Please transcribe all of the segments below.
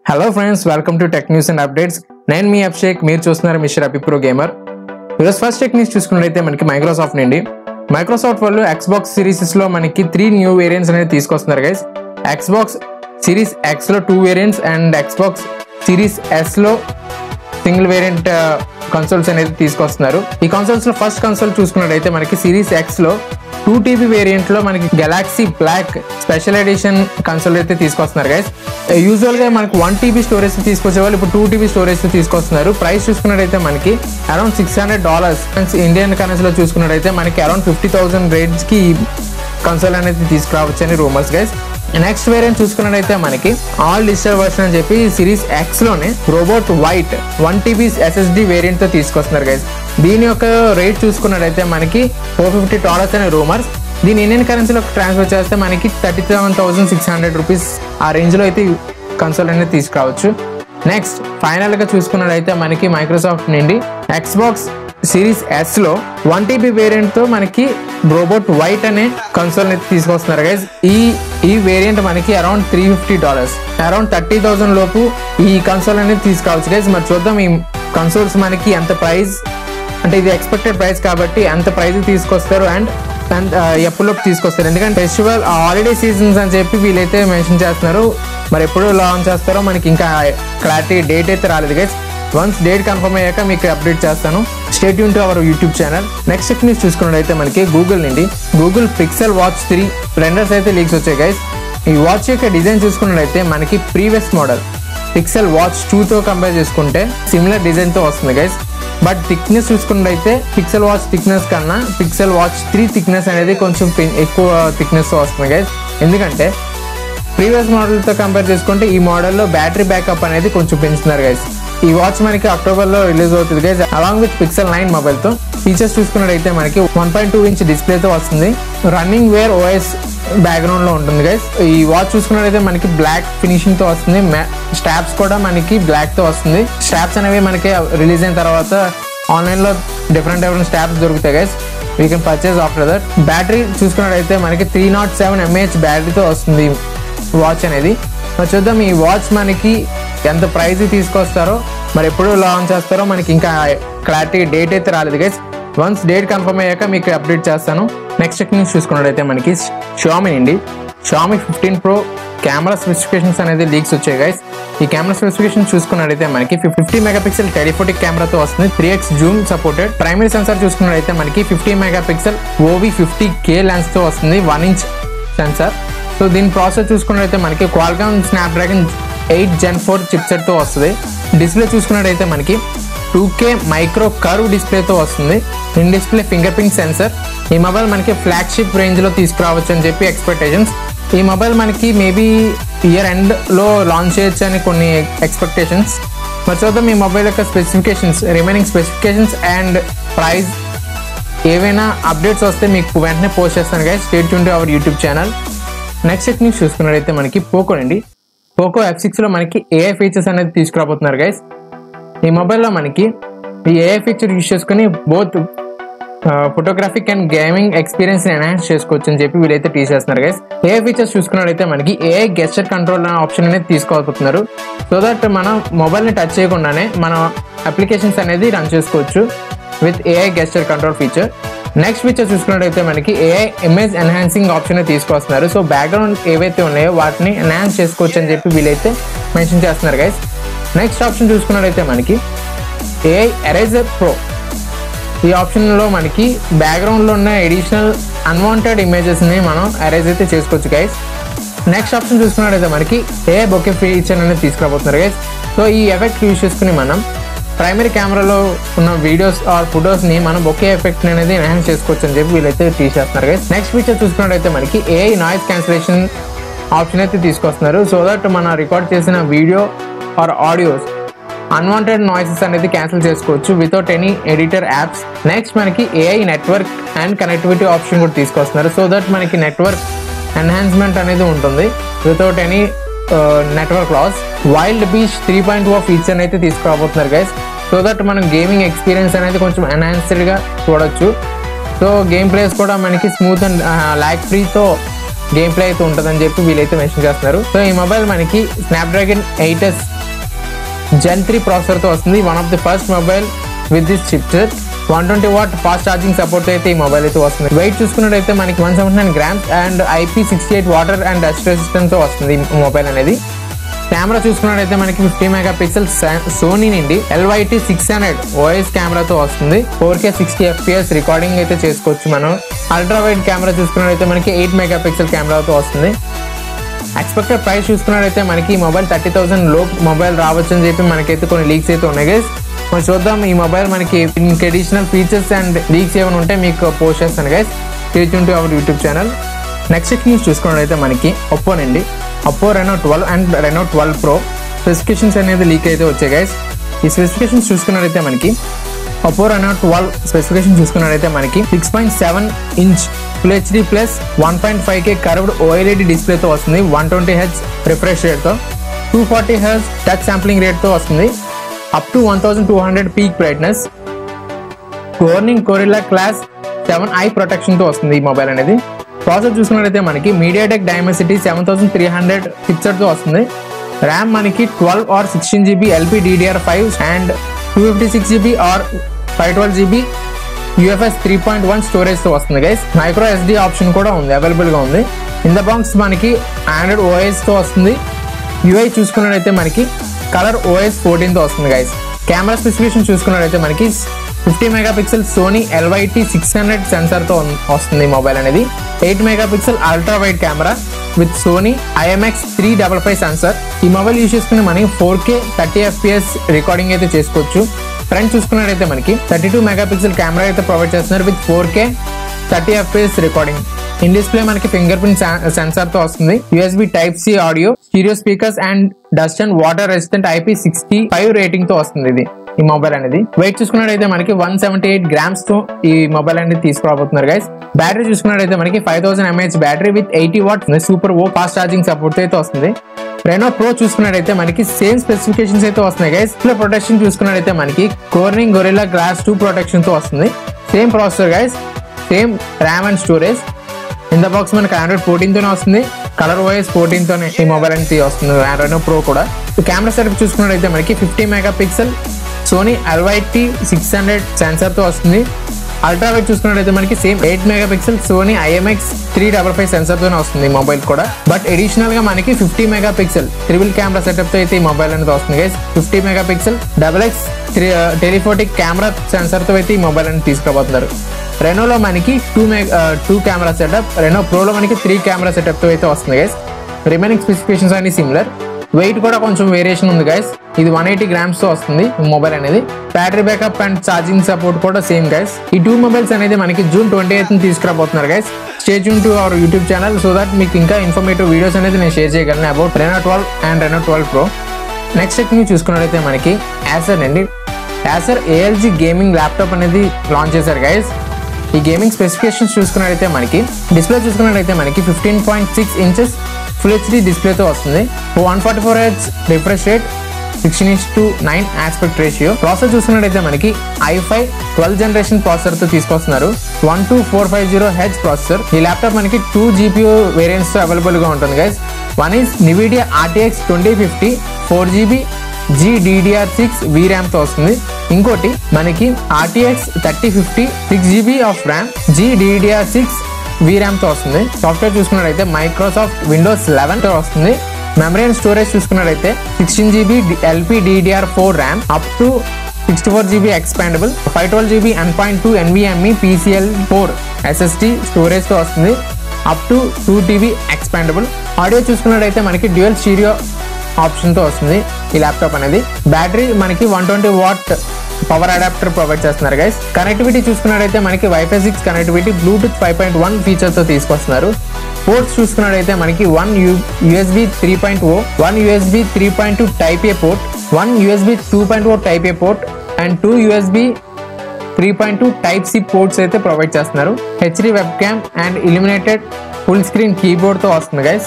Hello friends, welcome to tech news and updates. నేను మీ అభిషేక్, మీరు చూస్తున్నారు మిస్టర్ అపి ప్రో గేమర్. ఈరోజు ఫస్ట్ టెక్ న్యూస్ చూసుకున్నట్లయితే మనకి మైక్రోసాఫ్ట్ నుండి వాళ్ళు ఎక్స్బాక్స్ సిరీస్ లో మనకి 3 న్యూ వేరియంట్స్ అనేది తీసుకొస్తున్నారు గైస్. ఎక్స్బాక్స్ సిరీస్ ఎక్స్ లో 2 variants and Xbox series S లో సింగిల్ వేరియంట్ కన్సోల్స్ అనేది తీసుకొస్తున్నారు. ఈ కన్సోల్స్ లో ఫస్ట్ కన్సోల్ చూసుకున్నట్లయితే మనకి సిరీస్ ఎక్స్ లో 2TB వేరియంట్ లో మనకి galaxy black special edition console అయితే తీసుకొస్తున్నారు గైస్. యూజువల్ గా మనకి 1TB స్టోరేజ్ తీసుకొచ్చే వాళ్ళు ఇప్పుడు 2TB స్టోరేజ్ తీసుకొస్తున్నారు. ప్రైస్ చూసుకున్నట్టయితే మనకి అరౌండ్ $600. ఇండియన్ కరెన్సీలో చూసుకున్నట్టయితే మనకి అరౌండ్ 50,000 రేంజ్ కి కన్సోల్ అనేది తీసుకురావచ్చు అని రూమర్స్ గైస్. నెక్స్ట్ వేరియంట్ చూసుకున్నట్టయితే మనకి ఆల్ డిజిటల్ వర్షన్ అని చెప్పి సిరీస్ ఎక్స్ లోనే robot white 1TB SSD variant తో తీసుకొస్తున్నారు గైస్. దీని యొక్క రేట్ చూసుకున్నట్టయితే మనకి $450 అనే రూమర్స్. దీని ఇండియన్ కరెన్సీలో ట్రాన్స్ఫర్ చేస్తే మనకి 37,600 రూపీస్ ఆ రేంజ్ లో అయితే కన్సోల్ అనేది తీసుకురావచ్చు. నెక్స్ట్ ఫైనల్ గా చూసుకున్నట్టయితే మనకి మైక్రోసాఫ్ట్ నుండి ఎక్స్బాక్స్ సిరీస్ ఎస్ లో 1TB వేరియంట్ తో మనకి రోబోట్ వైట్ అనే కన్సోల్ అయితే తీసుకొస్తున్నారు గైస్. ఈ వేరియంట్ మనకి అరౌండ్ $350, అరౌండ్ 30,000 లోపు ఈ కన్సోల్ అనేది తీసుకురావచ్చు గైస్. మరి చూద్దాం ఈ కన్సోల్స్ మనకి ఎంత ప్రైస్, అంటే ఇది ఎక్స్పెక్టెడ్ ప్రైస్ కాబట్టి ఎంత ప్రైస్ తీసుకొస్తారు అండ్ ఎప్పుడులోపు తీసుకొస్తారు. ఎందుకంటే ఫెస్టివల్ హాలిడే సీజన్స్ అని చెప్పి వీళ్ళైతే మెన్షన్ చేస్తున్నారు. మరి ఎప్పుడు లాంచ్ చేస్తారో మనకి ఇంకా క్లారిటీ డేట్ అయితే రాలేదు గైస్. వన్స్ డేట్ కన్ఫర్మ్ అయ్యాక మీకు అప్డేట్ చేస్తాను. Stay tune to our YouTube channel. Next news చూసుకున్నట్టయితే మనకి గూగుల్ నుండి గూగుల్ పిక్సెల్ వాచ్ 3 రెండర్స్ అయితే లీక్స్ వచ్చాయి గైస్. ఈ వాచ్ యొక్క డిజైన్ చూసుకున్నట్టయితే మనకి ప్రీవియస్ మోడల్ పిక్సెల్ వాచ్ 2తో కంపేర్ చేసుకుంటే సిమిలర్ డిజైన్తో వస్తుంది గైస్. బట్ థిక్నెస్ చూసుకున్నట్టయితే పిక్సెల్ వాచ్ థిక్నెస్ కన్నా పిక్సెల్ వాచ్ 3 థిక్నెస్ అనేది కొంచెం ఎక్కువ థిక్నెస్తో వస్తుంది గైస్. ఎందుకంటే ప్రీవియస్ మోడల్తో కంపేర్ చేసుకుంటే ఈ మోడల్లో బ్యాటరీ బ్యాకప్ అనేది కొంచెం పెంచుతున్నారు గైస్. ఈ వాచ్ మనకి అక్టోబర్లో రిలీజ్ అవుతుంది గైస్, అలాంగ్ విత్ పిక్సెల్ 9 మొబైల్తో. ఫీచర్స్ చూసుకున్నట్టయితే మనకి 1.2 ఇంచ్ డిస్ప్లేతో వస్తుంది. రన్నింగ్ వేర్ OS బ్యాక్గ్రౌండ్ లో ఉంటుంది గైస్. ఈ వాచ్ చూసుకున్నట్టయితే మనకి బ్లాక్ ఫినిషింగ్ తో వస్తుంది. స్ట్రాప్స్ కూడా మనకి బ్లాక్ తో వస్తుంది. స్ట్రాప్స్ అనేవి మనకి రిలీజ్ అయిన తర్వాత ఆన్లైన్ లో డిఫరెంట్ స్ట్రాప్స్ దొరుకుతాయి guys. We can purchase after that. Battery చూసుకున్నట్టయితే మనకి 307 mAh బ్యాటరీతో వస్తుంది వాచ్ అనేది. మరి చూద్దాం ఈ వాచ్ మనకి ఎంత ప్రైస్ తీసుకొస్తారో, మరి ఎప్పుడు లాంచ్ చేస్తారో మనకి ఇంకా క్లారిటీ డేట్ అయితే రాలేదు గైస్. వన్స్ డేట్ కన్ఫర్మ్ అయ్యాక మీకు అప్డేట్ చేస్తాను. నెక్స్ట్ న్యూస్ చూసుకున్నట్టయితే మనకి షామీ నుండి షామీ 15 Pro కెమెరా స్పెసిఫికేషన్స్ అనేది లీక్స్ వచ్చాయి గైస్. ఈ కెమెరా స్పెసిఫికేషన్ చూసుకున్నట్టయితే మనకి 50 మెగాపిక్సెల్ టెలిఫోటిక్ కెమెరాతో వస్తుంది. 3x Zoom supported. Primary censor చూసుకున్నట్టయితే మనకి 50 మెగాపిక్సెల్ OV50K లెన్స్ తో వస్తుంది. 1 ఇంచ్ సెన్సార్. సో దీని ప్రాసెస్ చూసుకున్నట్టయితే మనకి క్వాల్కామ్ స్నాప్డ్రాగన్ 8 Gen 4 చిప్సెట్ తో వస్తుంది. డిస్ప్లే చూసుకున్నట్టయితే మనకి 2K మైక్రో కర్వ్ డిస్ప్లేతో వస్తుంది. In display finger print sensor. ఈ మొబైల్ మనకి ఫ్లాగ్షిప్ రేంజ్ లో తీసుకురావచ్చు అని చెప్పి ఎక్స్పెక్టేషన్స్. ఈ మొబైల్ మనకి మేబీ ఇయర్ ఎండ్ లో లాంచ్ చేయొచ్చు అని కొన్ని ఎక్స్పెక్టేషన్స్. మరి చూద్దాం ఈ మొబైల్ యొక్క specifications, remaining specifications and price ఏవైనా అప్డేట్స్ వస్తే మీకు వెంటనే పోస్ట్ చేస్తాను guys. Stay tune to our YouTube channel. Next news చూసుకున్నట్టయితే మనకి పోకో అండి. పోకో F6 లో మనకి AI ఫీచర్స్ అనేది తీసుకురాబోతున్నారు గైస్. ఈ మొబైల్లో మనకి ఈ AI ఫీచర్ యూజ్ చేసుకుని both photographic and gaming experience enhance చేసుకోవచ్చు అని చెప్పి వీళ్ళైతే టీచ్ చేస్తున్నారు గైస్. AI ఫీచర్స్ చూసుకున్నట్టయితే మనకి AI గెస్చర్ కంట్రోల్ ఆప్షన్ అనేది తీసుకోబోతున్నారు. సో దట్ మనం మొబైల్ని టచ్ చేయకుండానే మన అప్లికేషన్స్ అనేది రన్ చేసుకోవచ్చు with AI gesture control feature. Next feature చూసుకున్నట్టయితే మనకి AI ఇమేజ్ ఎన్హాన్సింగ్ ఆప్షన్ తీసుకొస్తున్నారు. సో బ్యాక్గ్రౌండ్ ఏవైతే ఉన్నాయో వాటిని ఎన్హాన్స్ చేసుకోవచ్చు అని చెప్పి వీళ్ళైతే మెన్షన్ చేస్తున్నారు గైస్. నెక్స్ట్ ఆప్షన్ చూసుకున్నట్టయితే మనకి AI ఎరేజర్ ప్రో. ఈ ఆప్షన్లో మనకి బ్యాక్గ్రౌండ్లో ఉన్న ఎడిషనల్ అన్వాంటెడ్ ఇమేజెస్ని మనం ఎరేజ్ అయితే చేసుకోవచ్చు గైస్. నెక్స్ట్ ఆప్షన్ చూసుకున్నట్టయితే మనకి AI బొకే ఫీచర్ అనేది తీసుకురాబోతున్నారు గైస్. సో ఈ ఎఫెక్ట్ యూజ్ చేసుకుని మనం ప్రైమరీ కెమెరాలో ఉన్న వీడియోస్ ఆర్ ఫొటోస్ని మనం బొకే ఎఫెక్ట్ అనేది ఎన్హాన్స్ చేసుకోవచ్చు అని చెప్పి వీళ్ళైతే తీసేస్తున్నారు గైస్. నెక్స్ట్ ఫీచర్ చూసుకున్నట్టయితే మనకి AI నాయిస్ క్యాన్సిలేషన్ ఆప్షన్ అయితే తీసుకొస్తున్నారు. సో దట్ మనం రికార్డ్ చేసిన video or audios unwanted noises అనేది క్యాన్సిల్ చేసుకోవచ్చు without any editor apps. Next మనకి AI network and connectivity option కూడా తీసుకొస్తున్నారు. సో దట్ మనకి నెట్వర్క్ ఎన్హాన్స్మెంట్ అనేది ఉంటుంది without any network loss. Wild beach 3.0 feature అయితే తీసుకురాబోతున్నారు గైస్. సో దట్ మనం గేమింగ్ ఎక్స్పీరియన్స్ అనేది కొంచెం ఎన్హాన్స్డ్గా చూడొచ్చు. సో గేమ్ ప్లేస్ కూడా మనకి స్మూత్ అండ్ ల్యాగ్ ఫ్రీతో గేమ్ ప్లే అయితే ఉంటుందని చెప్పి వీళ్ళైతే మెన్షన్ చేస్తున్నారు. సో ఈ మొబైల్ మనకి స్నాప్డ్రాగన్ 8s Gen 3 ప్రాసెసర్తో వస్తుంది. One of the first mobile with this chipset. 120 watt fast charging support అయితే ఈ మొబైల్ అయితే వస్తుంది. వెయిట్ చూసుకున్నట్టయితే మనకి 179 grams and IP68 water and dust resistance తో వస్తుంది ఈ మొబైల్ అనేది. కెమెరా చూసుకున్నట్టయితే మనకి 50 మెగాపిక్సెల్ సోనీ నుండి LYT 600 OIS కెమెరాతో వస్తుంది. 4K 60 FPS రికార్డింగ్ అయితే చేసుకోవచ్చు మనం. అల్ట్రా వైడ్ కెమెరా చూసుకున్నట్టయితే మనకి 8 మెగాపిక్సెల్ కెమెరాతో వస్తుంది. ఎక్స్పెక్టెడ్ ప్రైస్ చూసుకున్నట్టయితే మనకి ఈ మొబైల్ 30,000 లోపు మొబైల్ రావచ్చు అని చెప్పి మనకైతే కొన్ని లీక్స్ అయితే ఉన్నాయి గైస్. మనం చూద్దాం ఈ మొబైల్ మనకి ఇంకా అడిషనల్ ఫీచర్స్ అండ్ లీక్స్ ఏమైనా ఉంటే మీకు పోస్ట్ చేస్తాను guys. Stay tune to our YouTube channel. Next news చూసుకున్నట్టయితే మనకి ఒప్పో నుండి Oppo Reno 12 and Reno 12 Pro specifications అనేది లీక్ అయితే వచ్చాయి గైస్. ఈ స్పెసిఫికేషన్స్ చూసుకున్నట్టయితే మనకి ఒప్పో Reno 12 స్పెసిఫికేషన్ చూసుకున్నట్టయితే మనకి 6.7 inch Full HD plus 1.5K curved OLED డిస్ప్లేతో వస్తుంది. 120Hz రిఫ్రెష్ రేట్తో 240Hz టచ్ శాంప్లింగ్ రేట్తో వస్తుంది. Up to 1200 peak brightness. Corning Gorilla glass 7 i ప్రొటెక్షన్తో వస్తుంది ఈ మొబైల్ అనేది. ప్రాసెసర్ చూసుకున్నట్టయితే మనకి MediaTek Dimensity 7300 చిప్సెట్తో వస్తుంది. ర్యామ్ మనకి 12 or 16GB LPDDR5 and 256GB or 512GB UFS 3.1 స్టోరేజ్తో వస్తుంది గైస్. మైక్రో SD ఆప్షన్ కూడా ఉంది, అవైలబుల్గా ఉంది. ఇన్ ద బాక్స్ మనకి Android OSతో వస్తుంది. UI చూసుకున్నట్టయితే మనకి కలర్ OS 14తో వస్తుంది గైస్. కెమెరా స్పెసిఫికేషన్ చూసుకున్నట్టయితే మనకి 50 మెగాపిక్సెల్ సోనీ LYT 600 సెన్సార్తో వస్తుంది ఈ మొబైల్ అనేది. 8 megapixel ultra wide camera with Sony IMX355 sensor. ఈ మొబైల్ యూజ్ చేసుకుని మనకి 4K 30 FPS రికార్డింగ్ అయితే చేసుకోవచ్చు. ఫ్రంట్ చూసుకున్నట్టయితే మనకి 32 మెగాపిక్సెల్ కెమెరా అయితే ప్రొవైడ్ చేస్తున్నారు with 4K 30 FPS recording. In display మనకి ఫింగర్ ప్రింట్ సెన్సార్ తో వస్తుంది. USB Type-C audio, stereo speakers and dust and water resistant IP65 rating తో వస్తుంది ఇది ఈ మొబైల్ అనేది. వెయిట్ చూసుకున్నట్టయితే మనకి 178 grams తో ఈ మొబైల్ అనేది తీసుకురాబోతున్నారు గైస్. బ్యాటరీ చూసుకున్నట్టయితే మనకి 5000 mAh battery with 80 watt super ఓ ఫాస్ట్ ఛార్జింగ్ సపోర్ట్ అయితే వస్తుంది. Reno Pro చూసుకున్నట్టయితే మనకి సేమ్ స్పెసిఫికేషన్స్ అయితే వస్తున్నాయి గైస్. ప్రొటెక్షన్ చూసుకున్నట్టయితే మనకి Corning Gorilla Glass 2 ప్రొటెక్షన్ తో వస్తుంది. Same processor guys, same RAM and storage. In the box మనకి Android 14 తోనే వస్తుంది. కలర్ OS 14 తోనే ఈ మొబైల్ అనేది వస్తుంది Reno Pro కూడా. కెమెరా సెటప్ చూసుకున్నట్టయితే మనకి 50 మెగాపిక్సెల్ సోనీ LYT 600 సెన్సార్ తో వస్తుంది. అల్ట్రా వైడ్ చూసుకున్నట్టయితే మనకి same 8 megapixel Sony IMX355 censor తోనే వస్తుంది ఈ మొబైల్ కూడా. బట్ అడిషనల్ గా మనకి 50 మెగాపిక్సెల్ ట్రిపుల్ కెమెరా సెటప్ తో అయితే ఈ మొబైల్ అనేది వస్తుంది guys. 50 megapixel XX telephotic camera sensor తో అయితే ఈ మొబైల్ అనేది తీసుకురాబోతున్నారు. రెనోలో మనకి 2 కెమెరా సెటప్, Reno Proలో మనకి 3 కెమెరా సెటప్ తో అయితే వస్తుంది గైస్. రిమైనింగ్ స్పెసిఫికేషన్స్ అన్ని సిమిలర్. వెయిట్ కూడా కొంచెం వేరియేషన్ ఉంది గైస్. ఇది 180 grams తో వస్తుంది ఈ మొబైల్ అనేది. Battery backup and charging support కూడా సేమ్ గైస్. ఈ 2 మొబైల్స్ అనేది మనకి June 28th తీసుకురాబోతున్నారు guys. Stay tune to our YouTube channel so that మీకు ఇంకా ఇన్ఫర్మేటివ్ వీడియోస్ అనేది నేను షేర్ చేయగలను about Reno 12 and Reno 12 Pro. Next technique చూసుకున్నట్టయితే మనకి Acer అండి. Acer ALG గేమింగ్ ల్యాప్టాప్ అనేది లాంచ్ చేశారు గైస్. ఈ గేమింగ్ స్పెసిఫికేషన్స్ చూసుకున్నట్టయితే మనకి డిస్ప్లే చూసుకున్నట్టయితే మనకి 15.6 inches Full HD డిస్ప్లేతో వస్తుంది. 144Hz refresh rate, 16:9 aspect ratio. Processor చూసుకున్నట్టయితే మనకి i5 12th జనరేషన్ ప్రాసెసర్ తో తీసుకొస్తున్నారు. 12450Hz processor. ఈ ల్యాప్టాప్ మనకి 2 GPU వేరియంట్స్ తో అవైలబుల్ గా ఉంటుంది guys. One is NVIDIA RTX 2050 4GB GDDR6 VRAM తో వస్తుంది. ఇంకోటి మనకి RTX 3050 6GB of RAM GDDR6 VRAM తో వస్తుంది. సాఫ్ట్వేర్ చూసుకున్నట్టయితే మైక్రోసాఫ్ట్ విండోస్ 11 తో వస్తుంది. మెమరీ అండ్ స్టోరేజ్ చూసుకున్నట్టయితే 16GB LPDDR4 RAM up to 64GB expandable, 512GB N.2 NVMe PCL4 SSD storage తో వస్తుంది. Up to 2TB expandable. Audio చూసుకున్నట్టయితే మనకి డ్యూయల్ స్టీరియో ఆప్షన్ తో వస్తుంది ఈ ల్యాప్టాప్ అనేది. బ్యాటరీ మనకి 120 వాట్ పవర్ అడాప్టర్ ప్రొవైడ్ చేస్తున్నారు గైస్. కనెక్టివిటీ చూసుకున్నట్టయితే మనకి Wi-Fi 6 కనెక్టివిటీ, Bluetooth 5.1 ఫీచర్ తో తీసుకొస్తున్నారు. పోర్ట్స్ చూసుకున్నట్టయితే మనకి 1 USB 3.0, 1 USB 3.2 Type A port, 1 USB 2.0 Type A port and 2 USB 3.2 Type-C ports అయితే ప్రొవైడ్ చేస్తున్నారు. HD web cam and illuminated full screen keyboard తో వస్తుంది గైస్.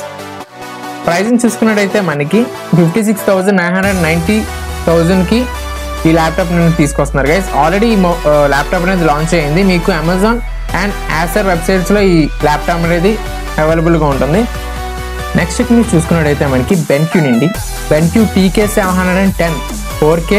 ప్రైసింగ్ చూసుకున్నట్టయితే మనకి 56,990,000 కి ఈ ల్యాప్టాప్ అనేది తీసుకొస్తున్నారు గైస్. ఆల్రెడీ ఈ ల్యాప్టాప్ అనేది లాంచ్ అయ్యింది. మీకు అమెజాన్ అండ్ Acer వెబ్సైట్స్ లో ఈ ల్యాప్టాప్ అనేది అవైలబుల్గా ఉంటుంది. నెక్స్ట్ టెక్నిక్ చూసుకున్నట్టయితే మనకి బెన్క్యూ నుండి BenQ TK710 4K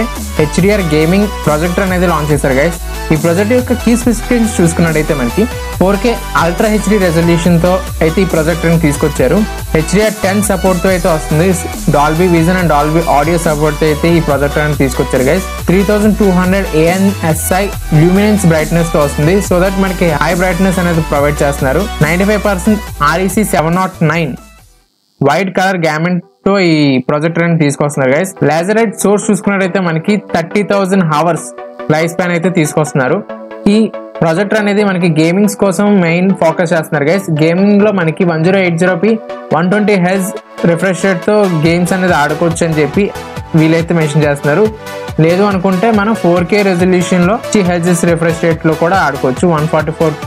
HDR gaming projector అనేది లాంచ్ చేశారు గైస్. ఈ ప్రొజెక్టర్ యొక్క కీ స్పెసిఫికేషన్స్ చూసుకున్నట్టయితే మనకి 4K అల్ట్రా HD రెజల్యూషన్తో అయితే ఈ ప్రొజెక్టర్ని తీసుకొచ్చారు. HDR10 సపోర్ట్తో అయితే వస్తుంది. Dolby vision and Dolby audio సపోర్ట్తో అయితే ఈ ప్రొజెక్టర్ అని తీసుకొచ్చారు గైస్. 3200 ANSI ల్యూమినెన్స్ బ్రైట్నెస్తో వస్తుంది. సో దట్ మనకి హై బ్రైట్నెస్ అనేది ప్రొవైడ్ చేస్తున్నారు. 95% REC 709 వైట్ కలర్ గ్యామెంట్ తో ఈ ప్రొజెక్టర్ అని తీసుకొస్తున్నారు గైస్. లేజరైట్ సోర్స్ చూసుకున్నట్టయితే మనకి 30,000 hours లైఫ్ స్పాన్ అయితే తీసుకొస్తున్నారు. ఈ ప్రొజెక్టర్ అనేది మనకి గేమింగ్స్ కోసం మెయిన్ ఫోకస్ చేస్తున్నారు గైస్. గేమింగ్ లో మనకి 1080p 120Hz రిఫ్రెష్ రేట్ తో గేమ్స్ అనేది ఆడుకోవచ్చు అని చెప్పి వీలైతే మెన్షన్ చేస్తున్నారు. లేదు అనుకుంటే మనం 4K రెజల్యూషన్ లో 60Hz రిఫ్రెష్ రేట్ లో కూడా ఆడుకోవచ్చు. 144p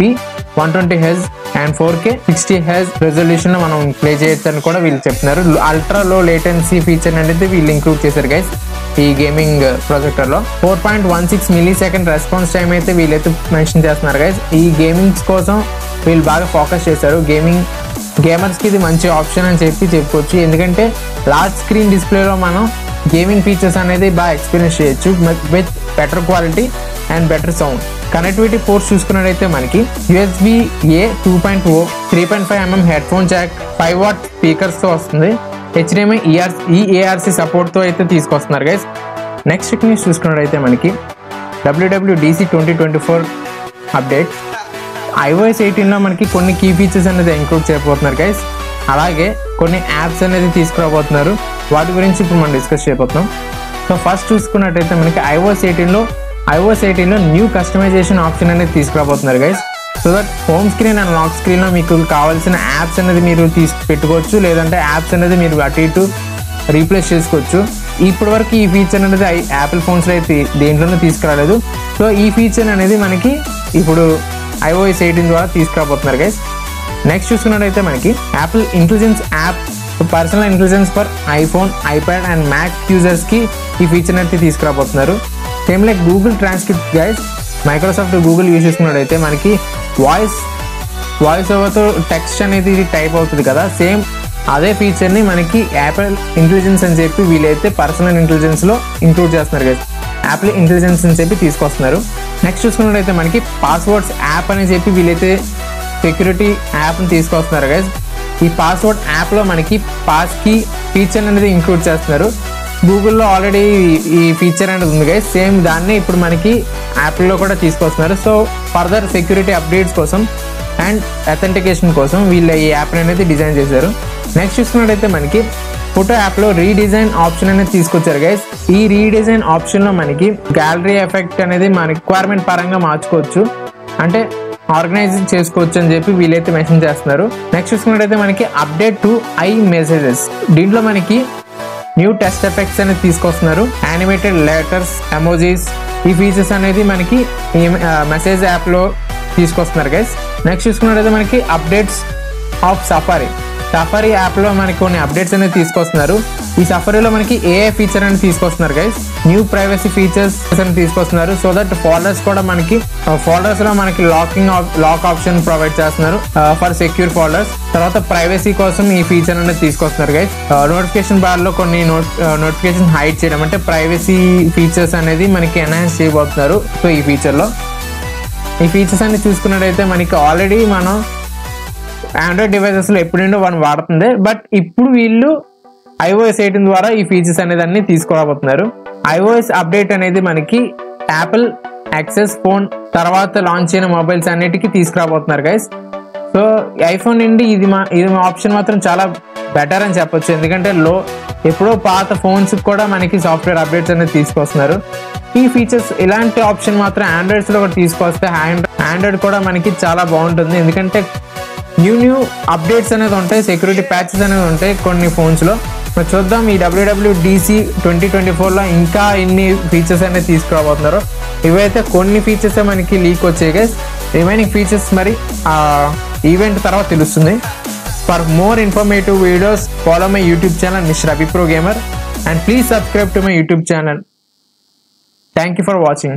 120Hz and 4K 60Hz resolution లో మనం ప్లే చేయొచ్చు అని కూడా వీళ్ళు చెప్తున్నారు. అల్ట్రా లో లేటెన్సీ ఫీచర్ అనేది వీళ్ళు ఇంక్లూడ్ చేశారు గైస్ ఈ గేమింగ్ ప్రొజెక్టర్ లో. 4.16 millisecond రెస్పాన్స్ టైం అయితే వీళ్ళైతే మెన్షన్ చేస్తున్నారు గైస్. ఈ గేమింగ్స్ కోసం వీళ్ళు బాగా ఫోకస్ చేశారు. గేమర్స్ కి ఇది మంచి ఆప్షన్ అని చెప్పుకోవచ్చు. ఎందుకంటే లార్జ్ స్క్రీన్ డిస్ప్లేలో మనం గేమింగ్ ఫీచర్స్ అనేది బాగా ఎక్స్పీరియన్స్ చేయొచ్చు with better quality and better sound. Connectivity ports చూసుకున్నట్టయితే మనకి USB-A 2.0 3.5mm head phone Jack 5W speakers తో వస్తుంది. HDMI EARC సపోర్ట్ తో అయితే తీసుకొస్తున్నారు గైస్. నెక్స్ట్ టెక్నిక్స్ చూసుకున్నట్టయితే మనకి WWDC 2024 అప్డేట్ iOS 18 లో మనకి కొన్ని కీ ఫీచర్స్ అనేది ఇంక్లూడ్ చేయబోతున్నారు గైస్. అలాగే కొన్ని యాప్స్ అనేది తీసుకురాబోతున్నారు. వాటి గురించి ఇప్పుడు మనం డిస్కస్ చేయబోతున్నాం. సో ఫస్ట్ చూసుకున్నట్టయితే మనకి iOS 18 లో న్యూ కస్టమైజేషన్ ఆప్షన్ అనేది తీసుకురాబోతున్నారు guys. So that home screen and lock screen లో మీకు కావాల్సిన యాప్స్ అనేది మీరు పెట్టుకోవచ్చు. లేదంటే యాప్స్ అనేది మీరు అటు ఇటు రీప్లేస్ చేసుకోవచ్చు. ఇప్పటి వరకు ఈ ఫీచర్ అనేది యాపిల్ ఫోన్స్ లో అయితే దేంట్లోనూ తీసుకురాలేదు. సో ఈ ఫీచర్ అనేది మనకి ఇప్పుడు iOS 18 ద్వారా తీసుకురాబోతున్నారు గైస్. నెక్స్ట్ చూసుకున్నట్టయితే మనకి Apple intelligence app personal intelligence for iPhone, iPad and Mac users కి ఈ ఫీచర్ అయితే తీసుకురాబోతున్నారు. Same like Google transcript guys, Microsoft Google use చేసుకున్నట్టయితే మనకి వాయిస్ ఓవర్తో టెక్స్ట్ అనేది టైప్ అవుతుంది కదా, సేమ్ అదే ఫీచర్ని మనకి యాపిల్ ఇంటెలిజెన్స్ అని చెప్పి వీలైతే పర్సనల్ ఇంటెలిజెన్స్లో ఇంక్లూడ్ చేస్తున్నారు గైస్. యాపిల్ ఇంటెలిజెన్స్ అని చెప్పి తీసుకొస్తున్నారు. నెక్స్ట్ చూసుకున్నట్టయితే మనకి పాస్వర్డ్స్ యాప్ అని చెప్పి వీలైతే సెక్యూరిటీ యాప్ని తీసుకొస్తున్నారు గైస్. ఈ పాస్వర్డ్ యాప్లో మనకి పాస్ కీ ఫీచర్ అనేది ఇంక్లూడ్ చేస్తున్నారు. గూగుల్లో ఆల్రెడీ ఈ ఫీచర్ అనేది ఉంది గైస్. సేమ్ దాన్ని ఇప్పుడు మనకి యాప్లో కూడా తీసుకొస్తున్నారు. సో ఫర్దర్ సెక్యూరిటీ అప్డేట్స్ కోసం అండ్ అథెంటికేషన్ కోసం వీళ్ళు ఈ యాప్ అనేది డిజైన్ చేశారు. నెక్స్ట్ చూసుకున్నట్టయితే మనకి ఫోటో యాప్లో రీడిజైన్ ఆప్షన్ అనేది తీసుకొచ్చారు గైస్. ఈ రీడిజైన్ ఆప్షన్లో మనకి గ్యాలరీ ఎఫెక్ట్ అనేది మన రిక్వైర్మెంట్ పరంగా మార్చుకోవచ్చు, అంటే ఆర్గనైజ్ చేసుకోవచ్చు అని చెప్పి వీలైతే మెన్షన్ చేస్తున్నారు. నెక్స్ట్ చూసుకున్నట్టయితే మనకి అప్డేట్ టు iMessages, దీంట్లో మనకి న్యూ టెస్ట్ ఎఫెక్ట్స్ అనేది తీసుకొస్తున్నారు. యానిమేటెడ్ లెటర్స్, ఎమోజీస్, ఈ ఫీచర్స్ అనేది మనకి ఈ మెసేజ్ యాప్లో తీసుకొస్తున్నారు గైస్. నెక్స్ట్ చూసుకున్నట్టయితే మనకి అప్డేట్స్ ఆఫ్ సఫారీ యాప్లో మనకి కొన్ని అప్డేట్స్ అనేది తీసుకొస్తున్నారు. ఈ సఫారీలో మనకి AI ఫీచర్ అనేది తీసుకొస్తున్నారు గైస్. న్యూ ప్రైవసీ ఫీచర్స్ అని తీసుకొస్తున్నారు. సో దట్ ఫోల్డర్స్లో మనకి లాక్ ఆప్షన్ ప్రొవైడ్ చేస్తున్నారు ఫర్ సెక్యూర్ ఫోల్డర్స్. తర్వాత ప్రైవసీ కోసం ఈ ఫీచర్ అనేది తీసుకొస్తున్నారు గైస్. నోటిఫికేషన్ బార్లో కొన్ని నోటిఫికేషన్ హైడ్ చేయడం, అంటే ప్రైవసీ ఫీచర్స్ అనేది మనకి ఎన్హాన్స్ చేయబోతున్నారు. సో ఈ ఫీచర్స్ అన్ని చూసుకున్నట్టయితే మనకి ఆల్రెడీ మనం ఆండ్రాయిడ్ డివైసెస్లో ఎప్పుడైనా మనం వాడుతుంది, బట్ ఇప్పుడు వీళ్ళు iOS 18 ద్వారా ఈ ఫీచర్స్ అనేది అన్ని తీసుకురాబోతున్నారు. iOS అప్డేట్ అనేది మనకి యాపిల్ యాక్సెస్ ఫోన్ తర్వాత లాంచ్ అయిన మొబైల్స్ అన్నిటికీ తీసుకురాబోతున్నారు గైస్. సో ఐఫోన్ నుండి ఇది ఆప్షన్ మాత్రం చాలా బెటర్ అని చెప్పొచ్చు. ఎందుకంటే ఎప్పుడో పాత ఫోన్స్ కూడా మనకి సాఫ్ట్వేర్ అప్డేట్స్ అనేది తీసుకొస్తున్నారు. ఈ ఫీచర్స్ ఇలాంటి ఆప్షన్ మాత్రం ఆండ్రాయిడ్స్లో కూడా తీసుకొస్తే ఆండ్రాయిడ్ కూడా మనకి చాలా బాగుంటుంది. ఎందుకంటే న్యూ అప్డేట్స్ అనేది ఉంటాయి, సెక్యూరిటీ ప్యాచెస్ అనేది ఉంటాయి కొన్ని ఫోన్స్లో. చూద్దాం ఈ WWDC 2024లో ఇంకా ఎన్ని ఫీచర్స్ అనేది తీసుకురాబోతున్నారు. ఇవైతే కొన్ని ఫీచర్స్ మనకి లీక్ వచ్చాయి గైస్. రిమైనింగ్ ఫీచర్స్ మరి ఈవెంట్ తర్వాత తెలుస్తుంది. For more informative videos follow my YouTube channel Mr. Abhi Pro Gamer and please subscribe to my YouTube channel. Thank you for watching.